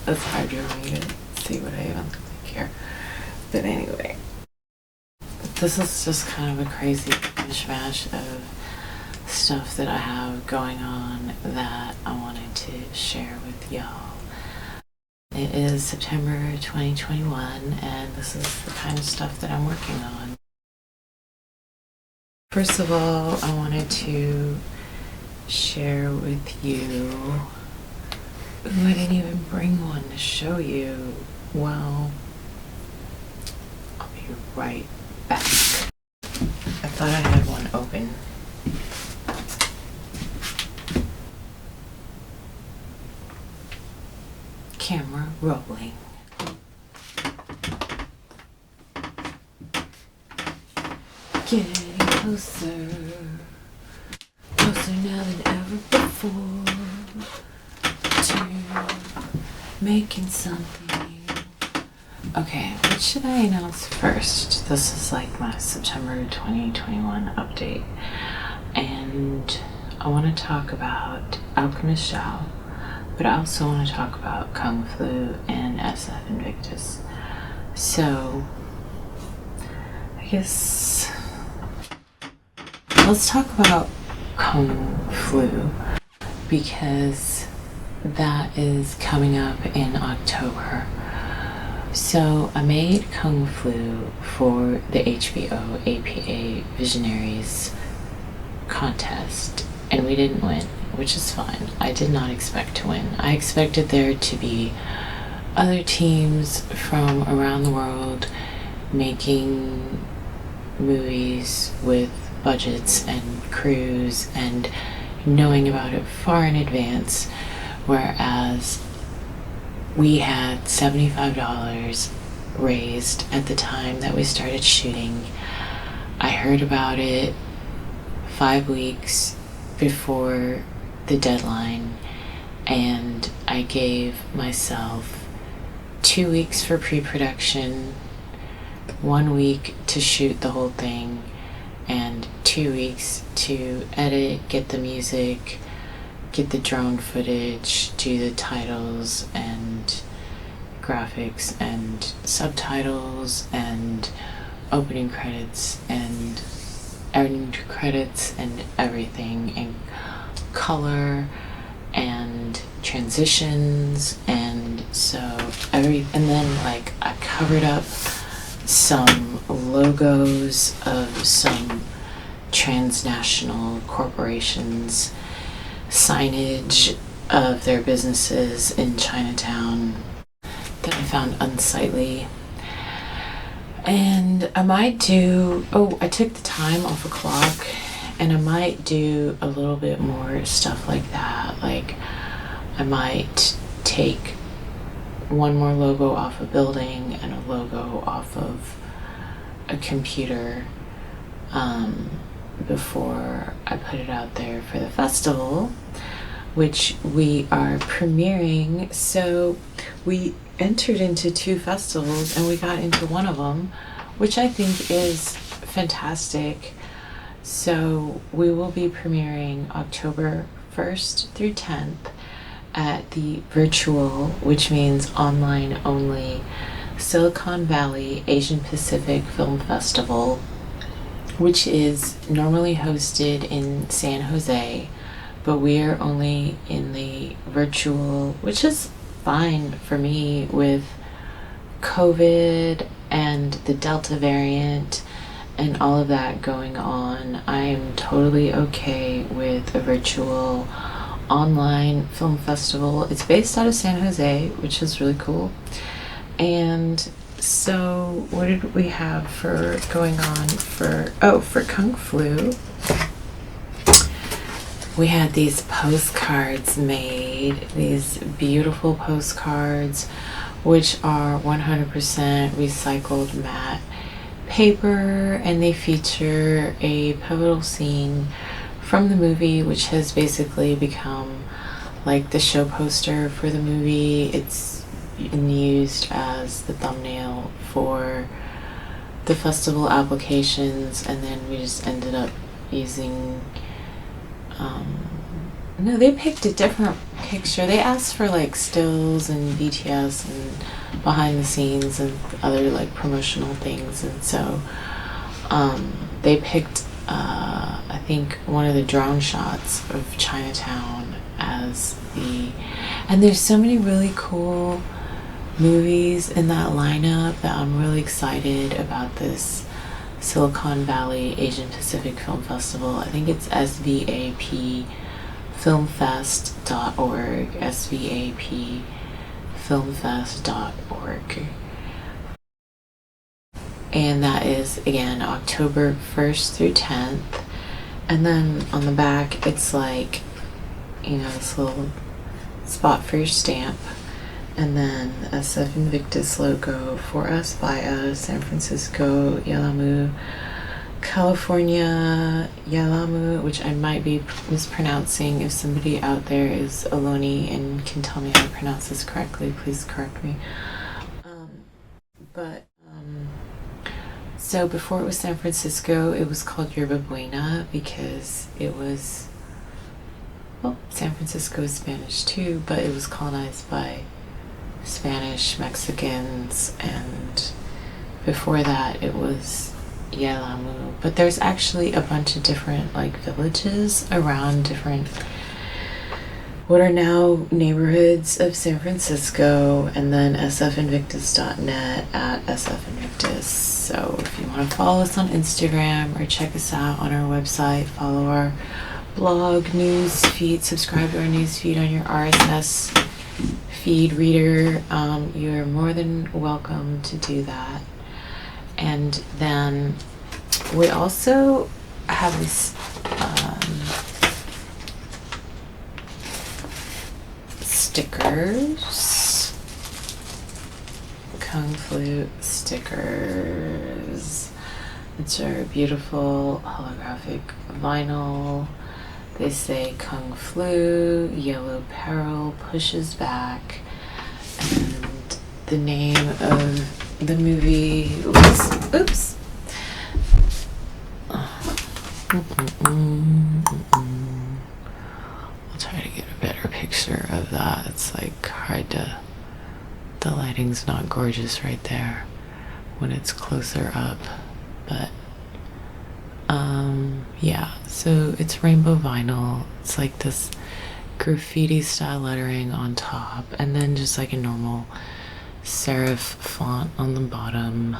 It's hard for me to see what I even look like here. But anyway, this is just kind of a crazy mishmash of stuff that I have going on that I wanted to share with y'all. It is September 2021, and this is the kind of stuff that I'm working on. First of all, I wanted to share with you. Ooh, I didn't even bring one to show you. Well, I'll be right back. I thought I had one open. Camera rolling. Getting closer, closer now than ever before to making something. Okay, what should I announce first? This is like my September 2021 update, and I want to talk about Alchemist Xiao, but I also want to talk about Kung Flu and SF Invictus. So, I guess let's talk about Kung Flu, because that is coming up in October. So I made Kung Flu for the HBO APA Visionaries contest, and we didn't win, which is fine. I did not expect to win. I expected there to be other teams from around the world making movies with budgets and crews and knowing about it far in advance, whereas we had $75 raised at the time that we started shooting. I heard about it 5 weeks before the deadline, and I gave myself 2 weeks for pre-production, 1 week to shoot the whole thing, and 2 weeks to edit, get the music, get the drone footage, do the titles and graphics and subtitles and opening credits and end credits and everything, and color and transitions, and and then like I covered up some logos of some transnational corporations, signage of their businesses in Chinatown that I found unsightly. And I might I took the time off a clock, and I might do a little bit more stuff like that. Like I might take one more logo off a building and a logo off of a computer before I put it out there for the festival, which we are premiering. So we entered into 2 festivals and we got into one of them, which I think is fantastic. So we will be premiering October 1st through 10th at the virtual, which means online only, Silicon Valley Asian Pacific Film Festival, which is normally hosted in San Jose, but we are only in the virtual, which is fine for me with COVID and the Delta variant and all of that going on. I'm totally okay with a virtual online film festival. It's based out of San Jose, which is really cool. And so what did we have for going on for Kung Flu? We had these postcards made, these beautiful postcards, which are 100% recycled matte paper, and they feature a pivotal scene from the movie, which has basically become like the show poster for the movie. It's been used as the thumbnail for the festival applications, and then we just ended up using No, they picked a different picture. They asked for like stills and BTS and behind the scenes and other like promotional things, and so they picked I think one of the drone shots of Chinatown as the, and there's so many really cool movies in that lineup that I'm really excited about this Silicon Valley Asian Pacific Film Festival. I think it's svapfilmfest.org, svapfilmfest.org. And that is again October 1st through 10th. And then on the back it's like, you know, this little spot for your stamp, and then the SF Invictus logo, for us, by us, San Francisco, Yalamu, California, Yalamu, which I might be mispronouncing. If somebody out there is Aloni and can tell me how to pronounce this correctly, please correct me. So before it was San Francisco, it was called Yerba Buena because it was, well, San Francisco is Spanish too, but it was colonized by Spanish, Mexicans, and before that it was Yelamu. But there's actually a bunch of different like villages around different, what are now neighborhoods of San Francisco, and then sfinvictus.net at sfinvictus. So if you want to follow us on Instagram or check us out on our website, follow our blog news feed, subscribe to our news feed on your RSS feed reader, you're more than welcome to do that. And then we also have this stickers, Kung Flu stickers. It's our beautiful holographic vinyl. They say Kung Flu, Yellow Peril Pushes Back, and the name of the movie was, oops. I'll try to get a better picture of that. It's like hard to, the lighting's not gorgeous right there when it's closer up, but yeah, so it's rainbow vinyl. It's like this graffiti style lettering on top, and then just like a normal serif font on the bottom.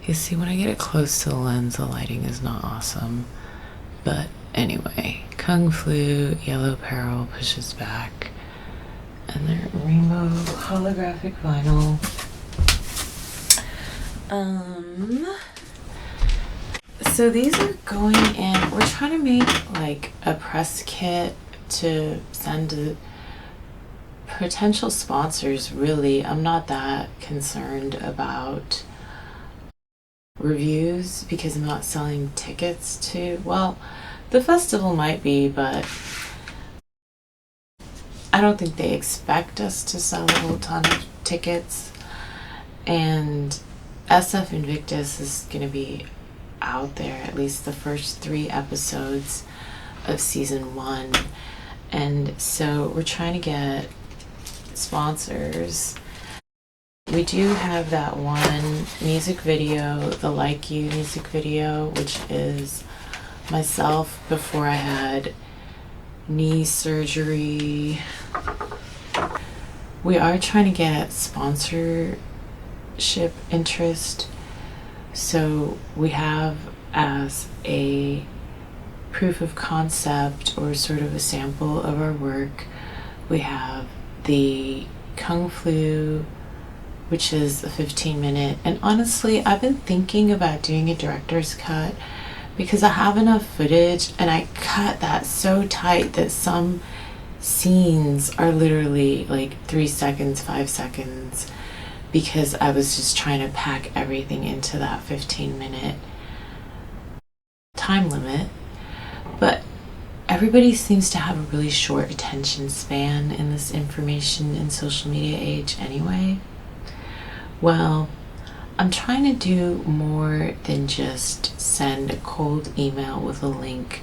You see, when I get it close to the lens, the lighting is not awesome, but anyway, Kung Flu, Yellow Peril Pushes Back, and they're rainbow holographic vinyl. So these are going in, we're trying to make like a press kit to send to potential sponsors. Really, I'm not that concerned about reviews because I'm not selling tickets to, well, the festival might be, but I don't think they expect us to sell a whole ton of tickets. And SF Invictus is going to be out there, at least the first 3 episodes of season 1, and so we're trying to get sponsors. We do have that one music video, the Like You music video, which is myself before I had knee surgery. We are trying to get sponsorship interest. So we have, as a proof of concept or sort of a sample of our work, we have the Kung Flu, which is a 15-minute, and honestly I've been thinking about doing a director's cut because I have enough footage and I cut that so tight that some scenes are literally like 3 seconds, 5 seconds, because I was just trying to pack everything into that 15-minute time limit. But everybody seems to have a really short attention span in this information and social media age anyway. Well, I'm trying to do more than just send a cold email with a link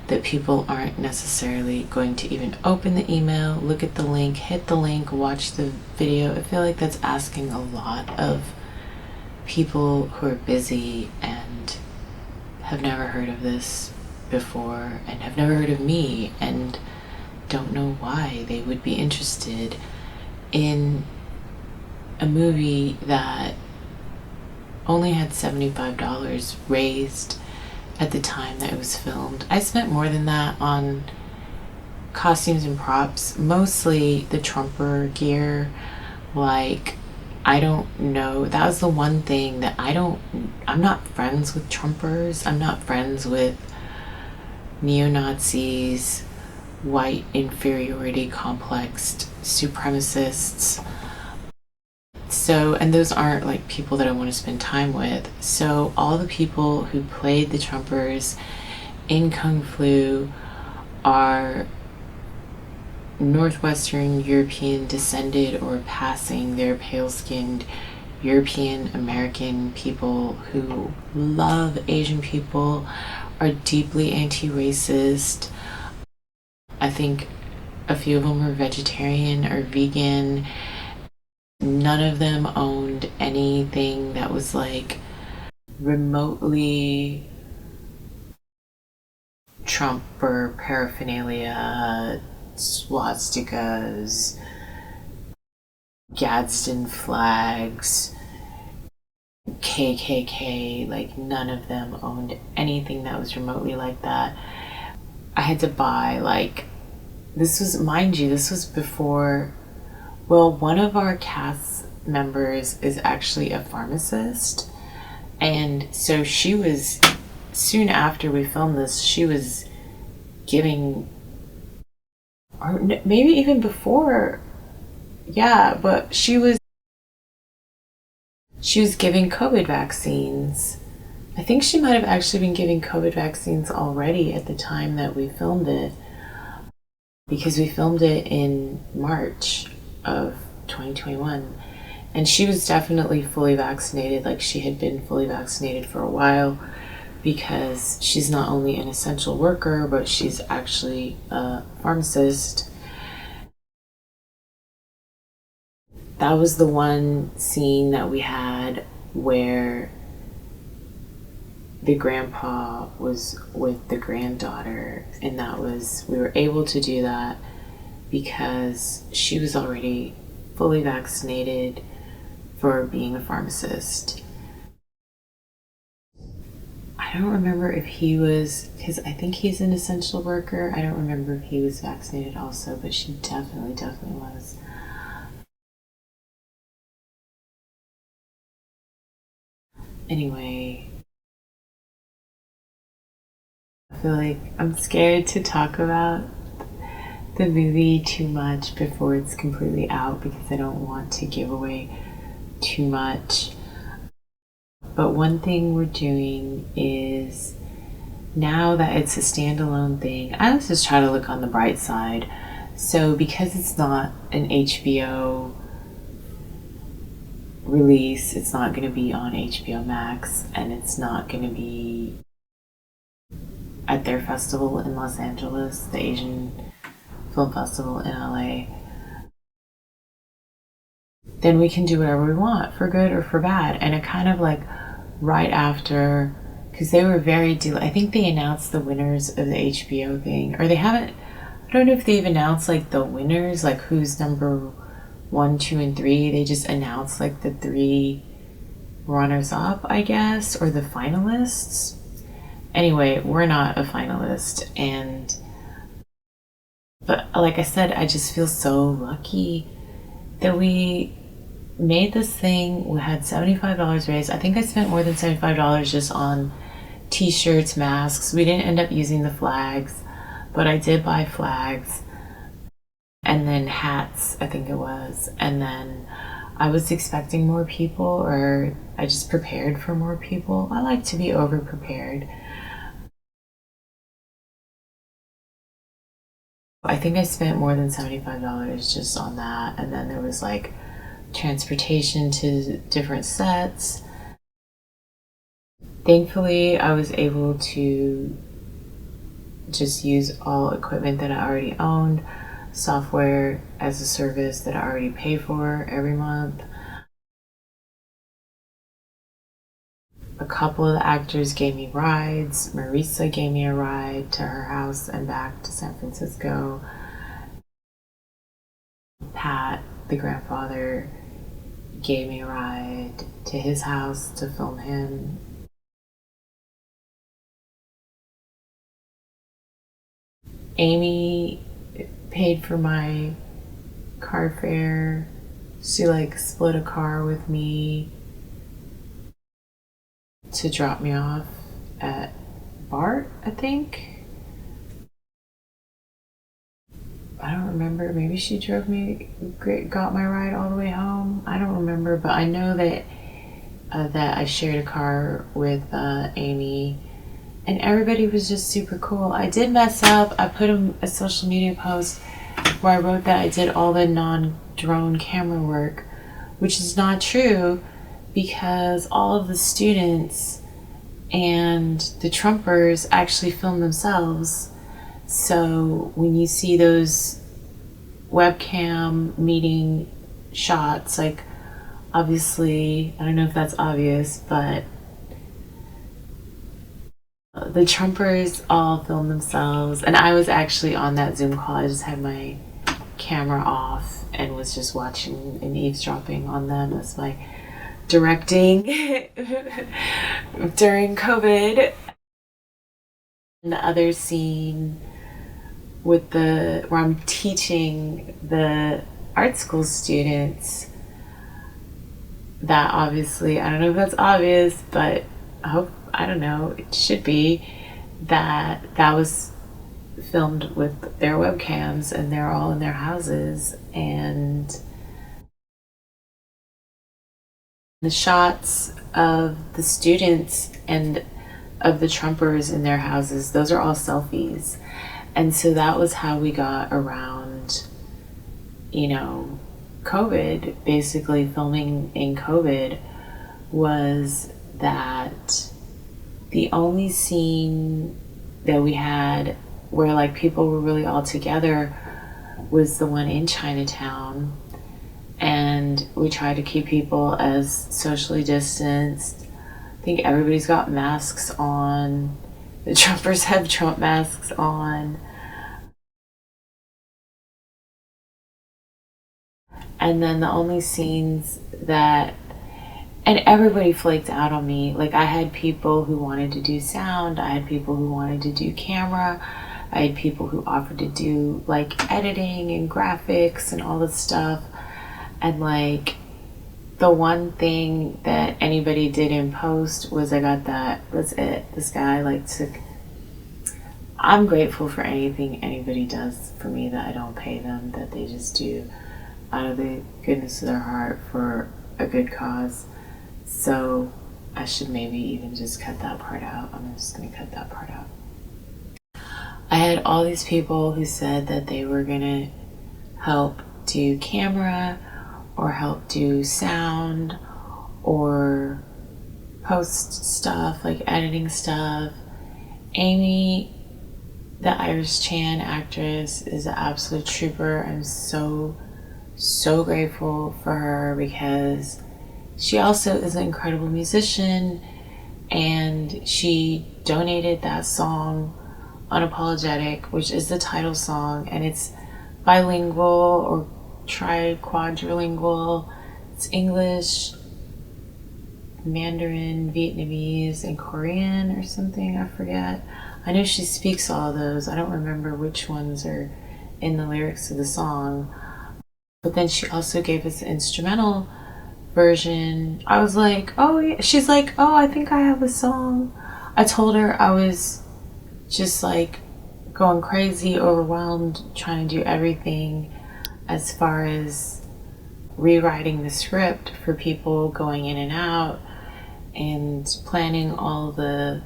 that people aren't necessarily going to even open the email, look at the link, hit the link, watch the video. I feel like that's asking a lot of people who are busy and have never heard of this before and have never heard of me and don't know why they would be interested in a movie that only had $75 raised at the time that it was filmed. I spent more than that on costumes and props, mostly the Trumper gear. Like, I don't know, that was the one thing that I'm not friends with Trumpers. I'm not friends with neo-Nazis, white inferiority complexed supremacists. So, and those aren't like people that I want to spend time with. So all the people who played the Trumpers in Kung Flu are Northwestern European descended or passing. They're pale-skinned European American people who love Asian people, are deeply anti-racist. I think a few of them are vegetarian or vegan. None of them owned anything that was like remotely Trump or paraphernalia, swastikas, Gadsden flags, KKK. Like, none of them owned anything that was remotely like that. I had to buy, like, this was, mind you, this was before, well, one of our cast members is actually a pharmacist. And so she was, soon after we filmed this, she was giving, or maybe even before, yeah, but she was giving COVID vaccines. I think she might have actually been giving COVID vaccines already at the time that we filmed it, because we filmed it in March of 2021. And she was definitely fully vaccinated. Like, she had been fully vaccinated for a while, because she's not only an essential worker, but she's actually a pharmacist. That was the one scene that we had where the grandpa was with the granddaughter, and that was, we were able to do that because she was already fully vaccinated for being a pharmacist. I don't remember if he was, because I think he's an essential worker. I don't remember if he was vaccinated also, but she definitely was. Anyway, I feel like I'm scared to talk about the movie too much before it's completely out, because I don't want to give away too much. But one thing we're doing is, now that it's a standalone thing, I always just try to look on the bright side. So because it's not an HBO release, it's not going to be on HBO Max, and it's not going to be at their festival in Los Angeles, the Asian Film Festival in LA, then we can do whatever we want, for good or for bad. And it kind of like right after, because they were very I think they announced the winners of the HBO thing, or they haven't, I don't know if they've announced like the winners, like who's number 1, 2, and 3. They just announced like the 3 runners up, I guess, or the finalists. Anyway, we're not a finalist, but like I said, I just feel so lucky that we made this thing. We had $75 raised. I think I spent more than $75 just on t-shirts, masks. We didn't end up using the flags, but I did buy flags, and then hats, I think it was. And then I was expecting more people, or I just prepared for more people. I like to be over prepared. I think I spent more than $75 just on that, and then there was like transportation to different sets. Thankfully, I was able to just use all equipment that I already owned, software as a service that I already pay for every month. A couple of the actors gave me rides. Marisa gave me a ride to her house and back to San Francisco. Pat, the grandfather, gave me a ride to his house to film him. Amy paid for my car fare. She like split a car with me to drop me off at BART, I think. I don't remember. Maybe she drove me, got my ride all the way home. I don't remember, but I know that that I shared a car with Amy, and everybody was just super cool. I did mess up. I put a social media post where I wrote that I did all the non-drone camera work, which is not true, because all of the students and the Trumpers actually filmed themselves. So when you see those webcam meeting shots, like obviously, I don't know if that's obvious, but the Trumpers all filmed themselves, and I was actually on that Zoom call. I just had my camera off and was just watching and eavesdropping on them as my directing during COVID. And the other scene with where I'm teaching the art school students, that obviously, I don't know if that's obvious, but I don't know, it should be, that was filmed with their webcams, and they're all in their houses, and the shots of the students and of the Trumpers in their houses, those are all selfies. And so that was how we got around, COVID. Basically, filming in COVID was that the only scene that we had where like people were really all together was the one in Chinatown, and we tried to keep people as socially distanced. I think everybody's got masks on. The Trumpers have Trump masks on. And then the only scenes and everybody flaked out on me. Like, I had people who wanted to do sound, I had people who wanted to do camera, I had people who offered to do like editing and graphics and all this stuff. And like, the one thing that anybody did in post was that's it. This guy I'm grateful for anything anybody does for me that I don't pay them, that they just do out of the goodness of their heart for a good cause. So I should maybe even just cut that part out. I'm just going to cut that part out. I had all these people who said that they were going to help do camera or help do sound or post stuff, like editing stuff. Amy, the Iris Chan actress, is an absolute trooper. I'm so grateful for her, because she also is an incredible musician, and she donated that song Unapologetic, which is the title song, and it's bilingual or quadrilingual. It's English, Mandarin, Vietnamese, and Korean or something, I forget. I know she speaks all of those. I don't remember which ones are in the lyrics of the song. But then she also gave us the instrumental version. I was like, oh yeah. She's like, oh, I think I have a song. I told her I was just like going crazy, overwhelmed, trying to do everything as far as rewriting the script for people going in and out, and planning all the,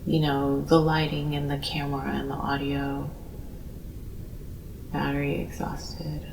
the lighting and the camera and the audio. Battery exhausted.